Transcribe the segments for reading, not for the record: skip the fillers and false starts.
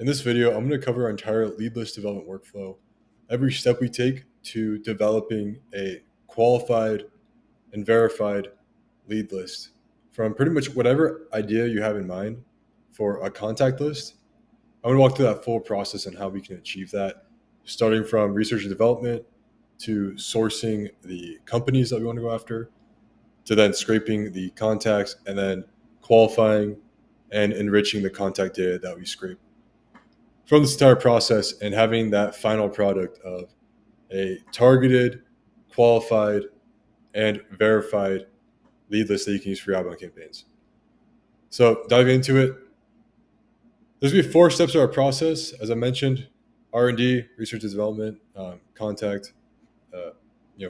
In this video, I'm going to cover our entire lead list development workflow, every step we take to developing a qualified and verified lead list from pretty much whatever idea you have in mind for a contact list. I'm going to walk through that full process and how we can achieve that, starting from research and development to sourcing the companies that we want to go after, to then scraping the contacts and then qualifying and enriching the contact data that we scrape from this entire process and having that final product of a targeted, qualified, and verified lead list that you can use for your outbound campaigns. So diving into it, there's going to be 4 steps of our process. As I mentioned, R&D, research and development, contact,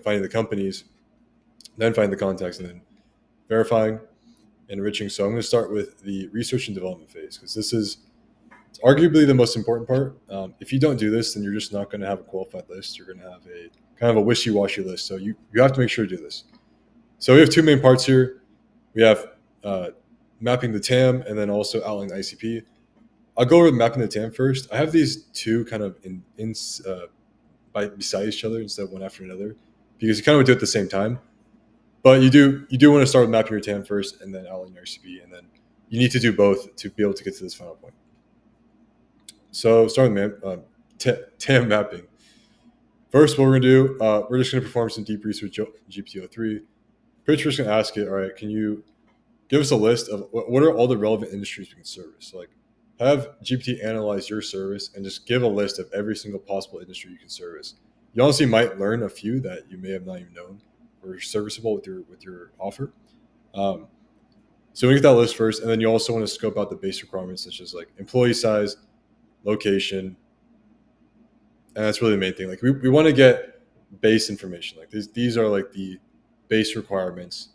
finding the companies, then finding the contacts, and then verifying and enriching. So I'm going to start with the research and development phase because this is it's arguably the most important part. If you don't do this, then you're just not going to have a qualified list. You're going to have a kind of a wishy-washy list. So you have to make sure to do this. So we have 2 main parts here. We have mapping the TAM and then also outlining the ICP. I'll go over mapping the TAM first. I have these 2 kind of beside each other instead of one after another because you kind of do it at the same time. But you do want to start with mapping your TAM first and then outlining your ICP, and then you need to do both to be able to get to this final point. So starting with TAM mapping. First, what we're going to do, we're just going to perform some deep research GPT-03. Pretty much going to ask it, all right, can you give us a list of what are all the relevant industries we can service? So like have GPT analyze your service and just give a list of every single possible industry you can service. You honestly might learn a few that you may have not even known were serviceable with your offer. So we get that list first, and then you also want to scope out the base requirements such as like employee size, location, and that's really the main thing. Like we want to get base information. Like these are like the base requirements.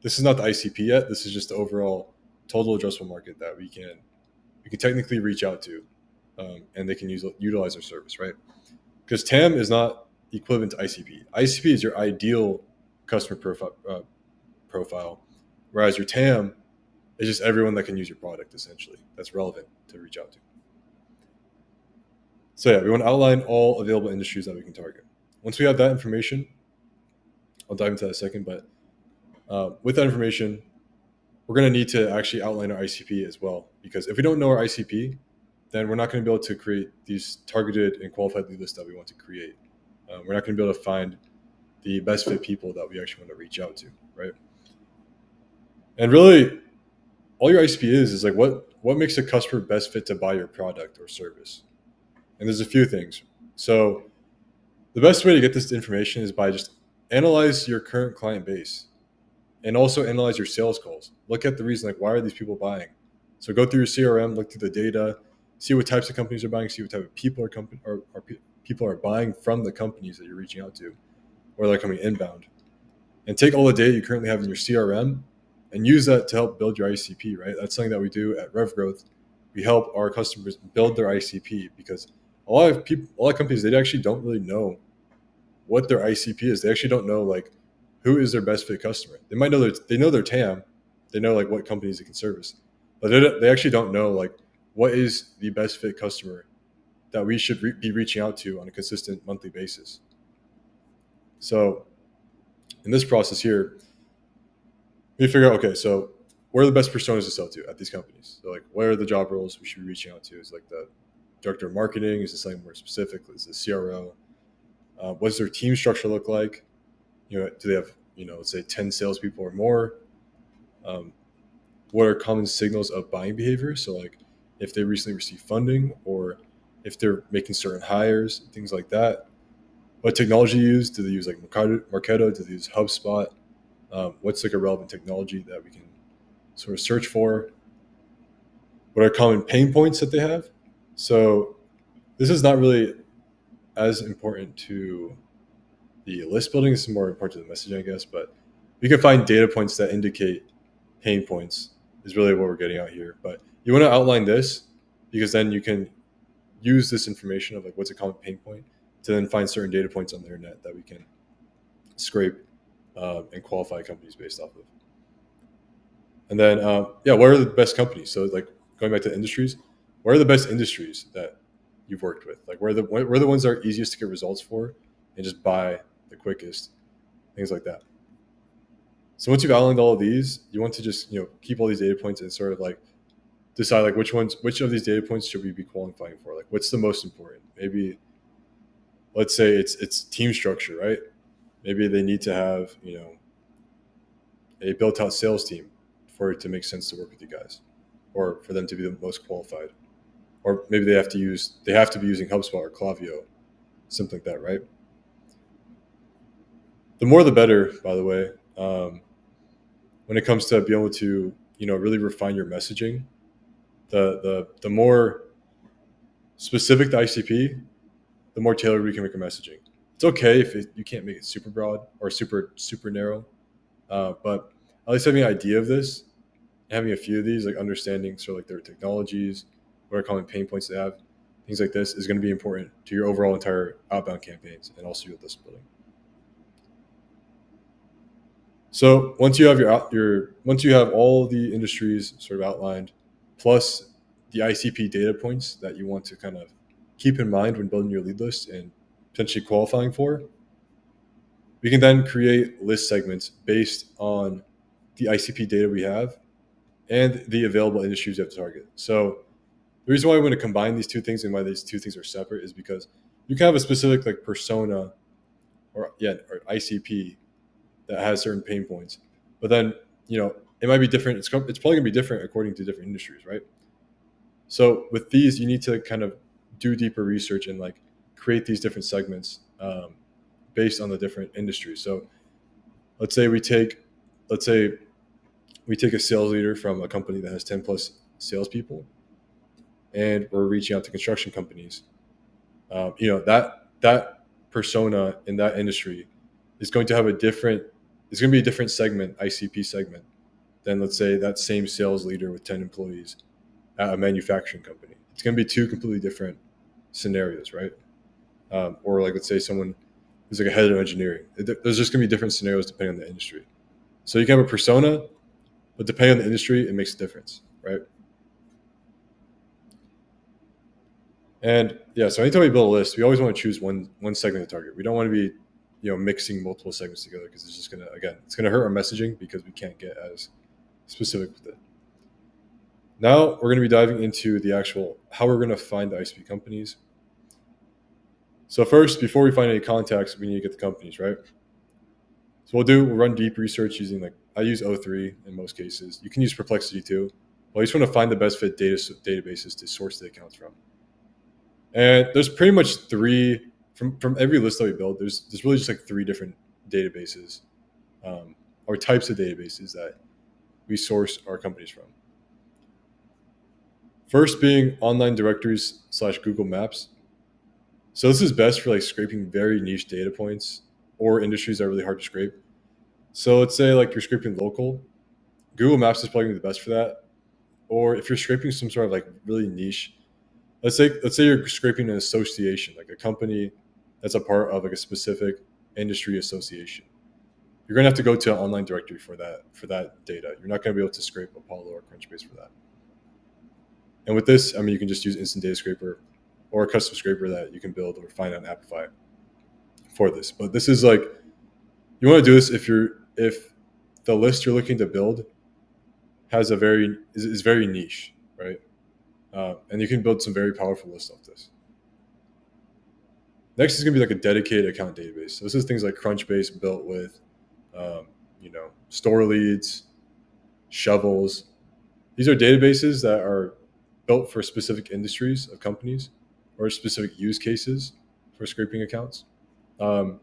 This is not the ICP yet. This is just the overall total addressable market that we can technically reach out to, and they can utilize our service, right? Because TAM is not equivalent to ICP. ICP is your ideal customer profile, whereas your TAM is just everyone that can use your product, essentially. That's relevant to reach out to. So yeah, we want to outline all available industries that we can target. Once we have that information, I'll dive into that in a second, but with that information, we're going to need to actually outline our ICP as well, because if we don't know our ICP, then we're not going to be able to create these targeted and qualified lead lists that we want to create. We're not going to be able to find the best fit people that we actually want to reach out to, right? And really, all your ICP is like what makes a customer best fit to buy your product or service. And there's a few things. So the best way to get this information is by just analyze your current client base and also analyze your sales calls. Look at the reason, like why are these people buying? So go through your CRM, look through the data, see what types of companies are buying, see what type of people people are buying from the companies that you're reaching out to, or they're coming inbound. And take all the data you currently have in your CRM and use that to help build your ICP, right? That's something that we do at RevGrowth. We help our customers build their ICP because a lot of companies, they actually don't really know what their ICP is. They actually don't know like who is their best fit customer. They might know they know their TAM, they know like what companies they can service, but they actually don't know like what is the best fit customer that we should be reaching out to on a consistent monthly basis. So in this process here, we figure out, okay, so where are the best personas to sell to at these companies? So like, what are the job roles we should be reaching out to? Is like the director of marketing? Is it something more specific? Is it CRO? What does their team structure look like? Do they have, let's say 10 salespeople or more? What are common signals of buying behavior? So like if they recently received funding or if they're making certain hires, things like that. What technology use? Do they use like Marketo? Do they use HubSpot? What's like a relevant technology that we can sort of search for? What are common pain points that they have? So this is not really as important to the list building. This is more important to the messaging, I guess, but we can find data points that indicate pain points is really what we're getting out here. But you want to outline this because then you can use this information of like what's a common pain point to then find certain data points on the internet that we can scrape and qualify companies based off of. And then, what are the best companies? So like going back to industries, what are the best industries that you've worked with? Like, where are the ones that are easiest to get results for and just buy the quickest, things like that. So once you've outlined all of these, you want to just keep all these data points and sort of like decide like which of these data points should we be qualifying for? Like, what's the most important? Maybe let's say it's team structure, right? Maybe they need to have a built out sales team for it to make sense to work with you guys, or for them to be the most qualified. Or maybe they have to be using HubSpot or Klaviyo, something like that, right? The more the better, by the way. When it comes to being able to really refine your messaging, the more specific the ICP, the more tailored we can make our messaging. It's okay if you can't make it super broad or super narrow, but at least having an idea of this, having a few of these, like understanding sort of like their technologies, what are common pain points they have, things like this is going to be important to your overall entire outbound campaigns and also your list building. So once you have all the industries sort of outlined, plus the ICP data points that you want to kind of keep in mind when building your lead list and potentially qualifying for, we can then create list segments based on the ICP data we have and the available industries you have to target. So the reason why we want to combine these two things and why these two things are separate is because you can have a specific like persona or ICP that has certain pain points, but then it might be different. It's probably going to be different according to different industries, right? So with these, you need to kind of do deeper research and like create these different segments based on the different industries. So let's say we take a sales leader from a company that has 10 plus salespeople, and we're reaching out to construction companies. That persona in that industry is going to have it's going to be a different segment, ICP segment, than let's say that same sales leader with 10 employees at a manufacturing company. It's going to be two completely different scenarios, right? Or like let's say someone who's like a head of engineering. There's just going to be different scenarios depending on the industry. So you can have a persona, but depending on the industry, it makes a difference, right? And yeah, so anytime we build a list, we always want to choose one segment to target. We don't want to be mixing multiple segments together, because it's just gonna hurt our messaging because we can't get as specific with it. Now we're going to be diving into the actual how we're going to find the ICP companies. So first, before we find any contacts, we need to get the companies, right? So we'll run deep research using I use O3 in most cases. You can use Perplexity too. Well, I just want to find the best fit databases to source the accounts from. And there's pretty much three from every list that we build. There's really just like three different databases or types of databases that we source our companies from. First being online directories / Google Maps. So this is best for like scraping very niche data points or industries that are really hard to scrape. So let's say like you're scraping local, Google Maps is probably gonna be the best for that. Or if you're scraping some sort of like really niche, let's say you're scraping an association, like a company that's a part of like a specific industry association. You're gonna have to go to an online directory for that data. You're not gonna be able to scrape Apollo or Crunchbase for that. And with this, I mean, you can just use Instant Data Scraper or a custom scraper that you can build or find on Apify for this. But this is like, you want to do this if the list you're looking to build is very niche, right? And you can build some very powerful lists off this. Next is going to be like a dedicated account database. So this is things like Crunchbase built with, store leads, shovels. These are databases that are built for specific industries of companies or specific use cases for scraping accounts. And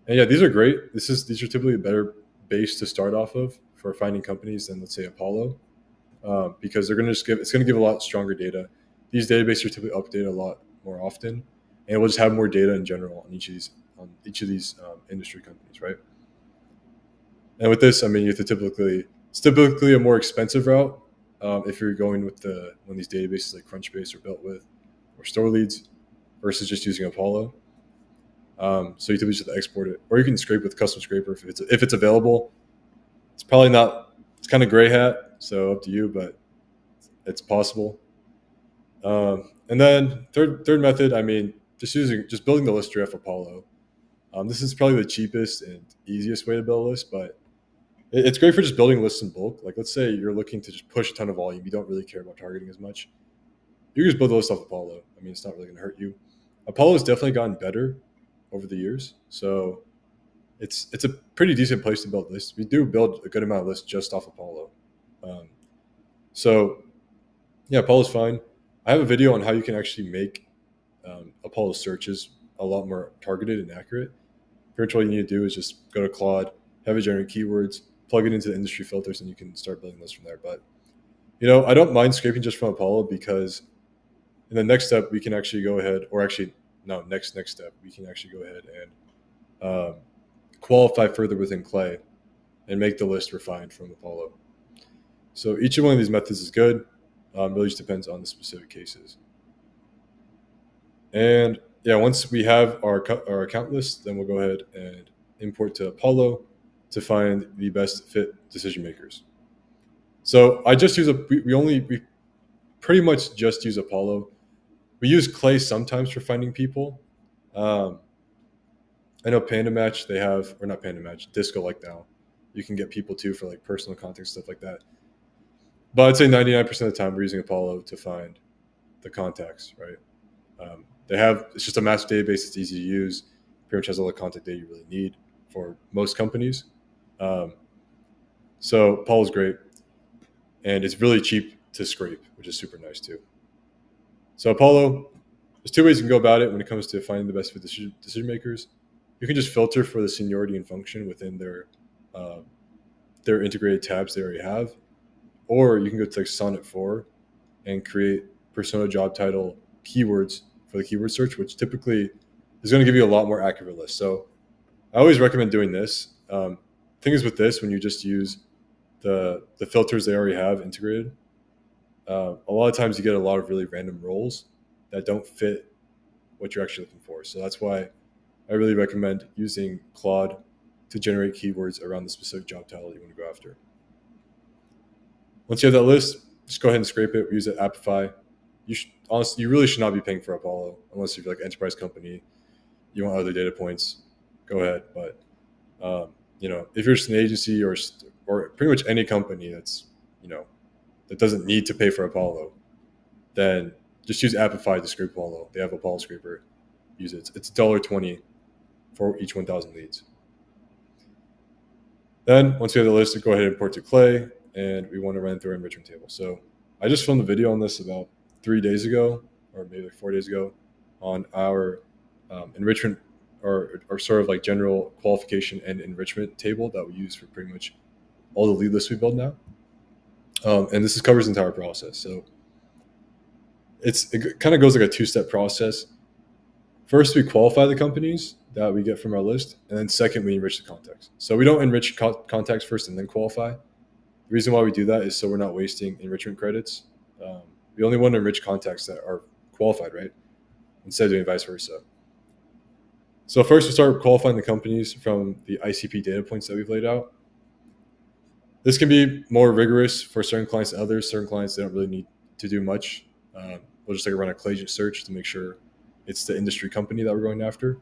yeah, these are great. These are typically a better base to start off of for finding companies than let's say Apollo, because it's going to give a lot stronger data. These databases are typically updated a lot more often, and we'll just have more data in general on each of these industry companies, right? And with this, I mean, it's typically a more expensive route if you're going with one of these databases like Crunchbase are built with, or store leads, versus just using Apollo. So you typically just have to export it, or you can scrape with custom scraper if it's available. It's probably not. It's kind of gray hat, so up to you, but it's possible. And then third method, I mean, just building the list off Apollo. This is probably the cheapest and easiest way to build a list, but it's great for just building lists in bulk. Like, let's say you're looking to just push a ton of volume, you don't really care about targeting as much. You can just build a list off Apollo. I mean, it's not really going to hurt you. Apollo has definitely gotten better over the years, so it's a pretty decent place to build lists. We do build a good amount of lists just off Apollo. Um, so yeah, Apollo's fine. I have a video on how you can actually make Apollo searches a lot more targeted and accurate. Pretty much all you need to do is just go to Claude, have it generate keywords, plug it into the industry filters, and you can start building lists from there. But I don't mind scraping just from Apollo, because in the next step we can actually go ahead, or actually no, next step we can actually go ahead and qualify further within Clay and make the list refined from Apollo. So each one of these methods is good. Really just depends on the specific cases. And yeah, once we have our account list, then we'll go ahead and import to Apollo to find the best fit decision makers. So I just use we pretty much just use Apollo. We use Clay sometimes for finding people. I know Panda Match, they have, or not Panda Match, Disco like now. You can get people too for like personal context, stuff like that. But I'd say 99% of the time we're using Apollo to find the contacts, right? It's just a master database. It's easy to use. Pretty much has all the contact data you really need for most companies. So Apollo's great, and it's really cheap to scrape, which is super nice too. So Apollo, there's two ways you can go about it when it comes to finding the best fit decision makers. You can just filter for the seniority and function within their integrated tabs they already have, or you can go to like Sonnet 4 and create persona, job title, keywords for the keyword search, which typically is going to give you a lot more accurate list. So I always recommend doing this. Thing is with this, when you just use the filters they already have integrated, a lot of times you get a lot of really random roles that don't fit what you're actually looking for. So that's why I really recommend using Claude to generate keywords around the specific job title you want to go after. Once you have that list, just go ahead and scrape it. We use it Appify. Honestly, you really should not be paying for Apollo unless you're like an enterprise company. You want other data points, go ahead. But if you're just an agency or pretty much any company that's that doesn't need to pay for Apollo, then just use Appify to scrape Apollo. They have Apollo scraper. Use it. It's $1.20 for each 1,000 leads. Then once we have the list, we go ahead and import to Clay, and we want to run through our enrichment table. So I just filmed a video on this about 3 days ago, or maybe like 4 days ago, on our enrichment or sort of like general qualification and enrichment table that we use for pretty much all the lead lists we build now. And this covers the entire process. So it kind of goes like a two-step process. First, we qualify the companies that we get from our list, and then second, we enrich the contacts. So we don't enrich contacts first and then qualify. The reason why we do that is so we're not wasting enrichment credits. We only want to enrich contacts that are qualified, right? Instead of doing vice versa. So first, we start qualifying the companies from the ICP data points that we've laid out. This can be more rigorous for certain clients than others. Certain clients, they don't really need to do much. We'll just run a Clay search to make sure it's the industry company that we're going after.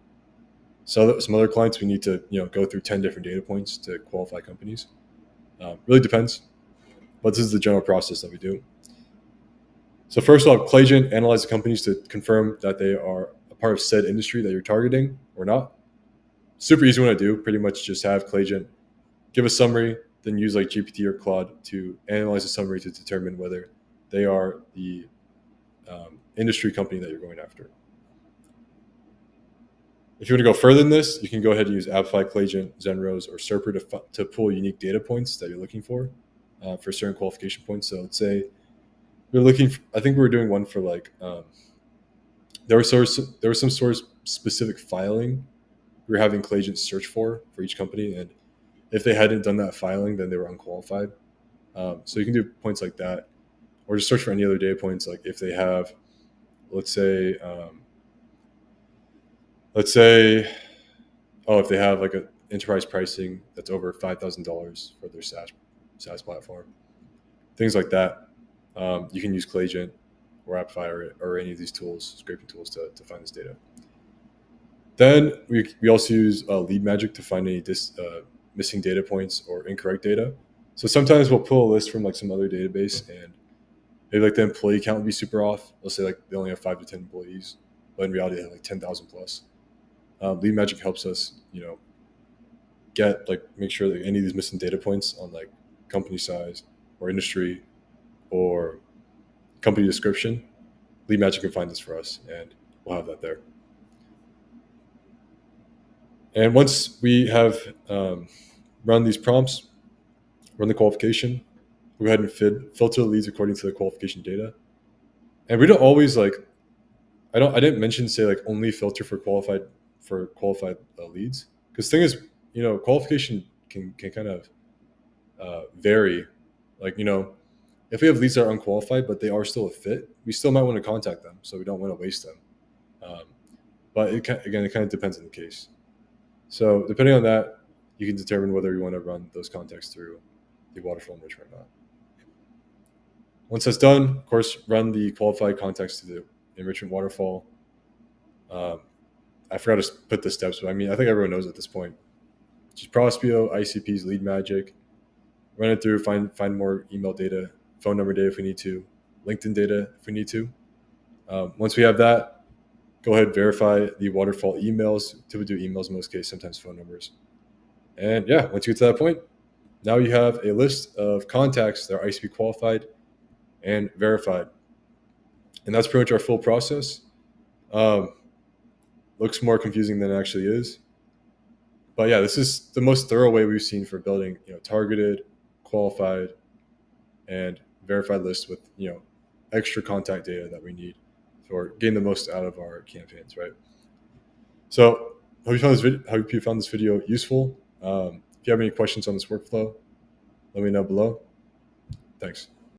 So some other clients, we need to go through 10 different data points to qualify companies. Really depends, but this is the general process that we do. So first we'll have Claygen analyze the companies to confirm that they are a part of said industry that you're targeting or not. Super easy one to do. Pretty much just have Claygen give a summary, then use like GPT or Claude to analyze the summary to determine whether they are the industry company that you're going after. If you want to go further than this, you can go ahead and use Appify, Claygen, Zenrose, or Serper to pull unique data points that you're looking for certain qualification points. So let's say we're looking for, I think we were doing one for like, there was some sort of specific filing we were having Claygen search for each company. And if they hadn't done that filing, then they were unqualified. So you can do points like that, or just search for any other data points. Like if they have, let's say, if they have like an enterprise pricing that's over $5,000 for their SaaS platform, things like that. You can use Claygen, or AppFi or any of these tools, scraping tools to find this data. Then we also use Lead Magic to find any missing data points or incorrect data. So sometimes we'll pull a list from like some other database, and maybe like the employee count would be super off. Let's say like they only have 5 to 10 employees, but in reality they have like 10,000 plus. Lead Magic helps us, make sure that any of these missing data points on like company size or industry or company description, Lead Magic can find this for us, and we'll have that there. And once we have run these prompts, run the qualification, we'll go ahead and filter the leads according to the qualification data. And we don't always I didn't mention say like only filter for qualified leads, because the thing is, qualification can kind of vary. If we have leads that are unqualified but they are still a fit, we still might want to contact them, so we don't want to waste them. But it kind of depends on the case. So depending on that, you can determine whether you want to run those contacts through the waterfall enrichment or not. Once that's done, of course, run the qualified contacts to the enrichment waterfall. I forgot to put the steps, but I think everyone knows at this point. Just Prospeo, ICPs, Lead Magic, run it through, find more email data, phone number data if we need to, LinkedIn data if we need to. Once we have that, go ahead, verify the waterfall emails. Typically do emails in most cases, sometimes phone numbers. And yeah, once you get to that point, now you have a list of contacts that are ICP qualified and verified. And that's pretty much our full process. Looks more confusing than it actually is. But yeah, this is the most thorough way we've seen for building, targeted, qualified, and verified lists with, extra contact data that we need for getting the most out of our campaigns, right? So hope you found this video useful. If you have any questions on this workflow, let me know below. Thanks.